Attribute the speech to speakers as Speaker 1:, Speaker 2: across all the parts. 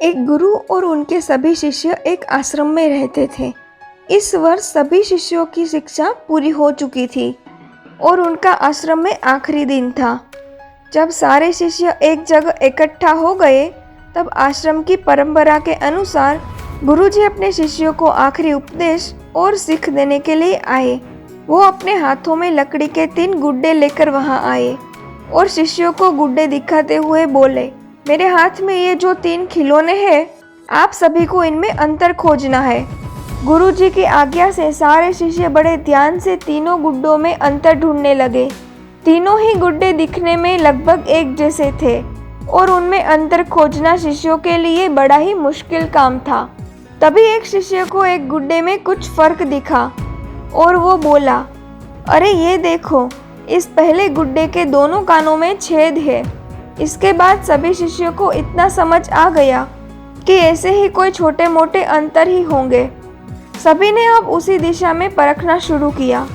Speaker 1: एक गुरु और उनके सभी शिष्य एक आश्रम में रहते थे। इस वर्ष सभी शिष्यों की शिक्षा पूरी हो चुकी थी और उनका आश्रम में आखिरी दिन था। जब सारे शिष्य एक जगह इकट्ठा हो गए, तब आश्रम की परंपरा के अनुसार गुरुजी अपने शिष्यों को आखिरी उपदेश और सीख देने के लिए आए। वो अपने हाथों में लकड़ी के 3 गुड्डे लेकर वहां आए और शिष्यों को गुड्डे दिखाते हुए बोले, मेरे हाथ में ये जो 3 खिलौने हैं, आप सभी को इनमें अंतर खोजना है। गुरुजी की आज्ञा से सारे शिष्य बड़े ध्यान से तीनों गुड्डों में अंतर ढूंढने लगे। तीनों ही गुड्डे दिखने में लगभग एक जैसे थे और उनमें अंतर खोजना शिष्यों के लिए बड़ा ही मुश्किल काम था। तभी एक शिष्य को एक गुड्डे में कुछ फर्क दिखा और वो बोला, अरे ये देखो, इस पहले गुड्डे के दोनों कानों में छेद है। इसके बाद सभी शिष्यों को इतना समझ आ गया कि ऐसे ही कोई छोटे मोटे अंतर ही होंगे। सभी ने अब उसी दिशा में परखना शुरू किया।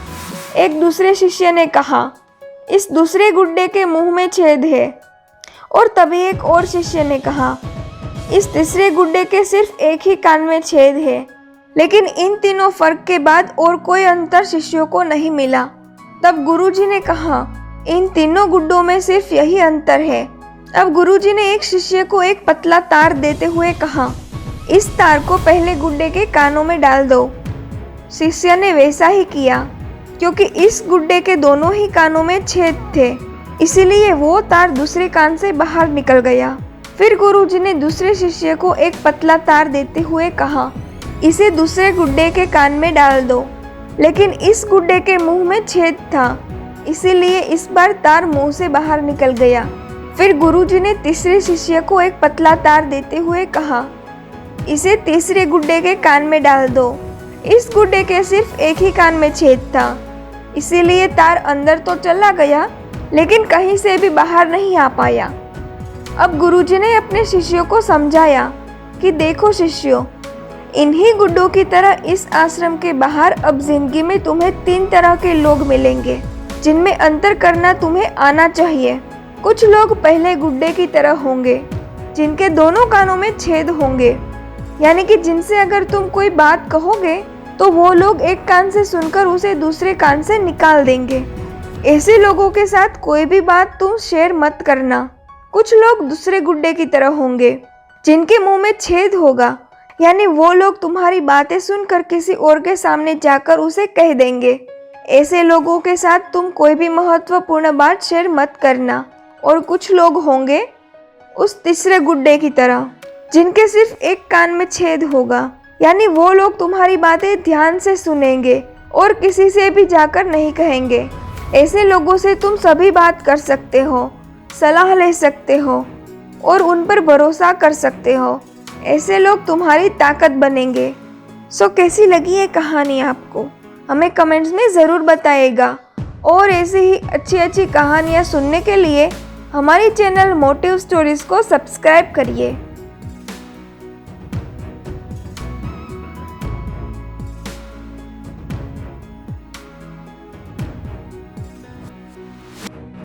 Speaker 1: एक दूसरे शिष्य ने कहा, इस दूसरे गुड्डे के मुंह में छेद है। और तभी एक और शिष्य ने कहा, इस तीसरे गुड्डे के सिर्फ एक ही कान में छेद है। लेकिन इन तीनों फर्क के बाद और कोई अंतर शिष्यों को नहीं मिला। तब गुरुजी ने कहा, इन तीनों गुड्डों में सिर्फ यही अंतर है। अब गुरुजी ने एक शिष्य को एक पतला तार देते हुए कहा, इस तार को पहले गुड्डे के कानों में डाल दो। शिष्य ने वैसा ही किया, क्योंकि इस गुड्डे के दोनों ही कानों में छेद थे, इसीलिए वो तार दूसरे कान से बाहर निकल गया। फिर गुरुजी ने दूसरे शिष्य को एक पतला तार देते हुए कहा, इसे दूसरे गुड्डे के कान में डाल दो। लेकिन इस गुड्डे के मुंह में छेद था, इसीलिए इस बार तार मुंह से बाहर निकल गया। फिर गुरुजी ने तीसरे शिष्य को एक पतला तार देते हुए कहा, इसे तीसरे गुड्डे के कान में डाल दो। इस गुड्डे के सिर्फ एक ही कान में छेद था, इसीलिए तार अंदर तो चला गया, लेकिन कहीं से भी बाहर नहीं आ पाया। अब गुरुजी ने अपने शिष्यों को समझाया कि देखो शिष्यों, इन्हीं गुड्डों की तरह इस आश्रम के बाहर अब जिंदगी में तुम्हें 3 तरह के लोग मिलेंगे, जिनमें अंतर करना तुम्हें आना चाहिए। कुछ लोग पहले गुड्डे की तरह होंगे, जिनके दोनों कानों में छेद होंगे, यानी कि जिनसे अगर तुम कोई बात कहोगे तो वो लोग एक कान से सुनकर उसे दूसरे कान से निकाल देंगे। ऐसे लोगों के साथ कोई भी बात तुम शेयर मत करना। कुछ लोग दूसरे गुड्डे की तरह होंगे, जिनके मुंह में छेद होगा, यानी वो लोग तुम्हारी बातें सुनकर किसी और के सामने जाकर उसे कह देंगे। ऐसे लोगों के साथ तुम कोई भी महत्वपूर्ण बात शेयर मत करना। और कुछ लोग होंगे उस तीसरे गुड्डे की तरह, जिनके सिर्फ एक कान में छेद होगा, यानी वो लोग तुम्हारी बातें ध्यान से सुनेंगे और किसी से भी जाकर नहीं कहेंगे। ऐसे लोगों से तुम सभी बात कर सकते हो, सलाह ले सकते हो और उन पर भरोसा कर सकते हो। ऐसे लोग तुम्हारी ताकत बनेंगे। सो कैसी लगी ये कहानी आपको? हमें कमेंट्स में ज़रूर बताइएगा। और ऐसी ही अच्छी अच्छी कहानियाँ सुनने के लिए हमारी चैनल मोटिव स्टोरीज़ को सब्सक्राइब करिए।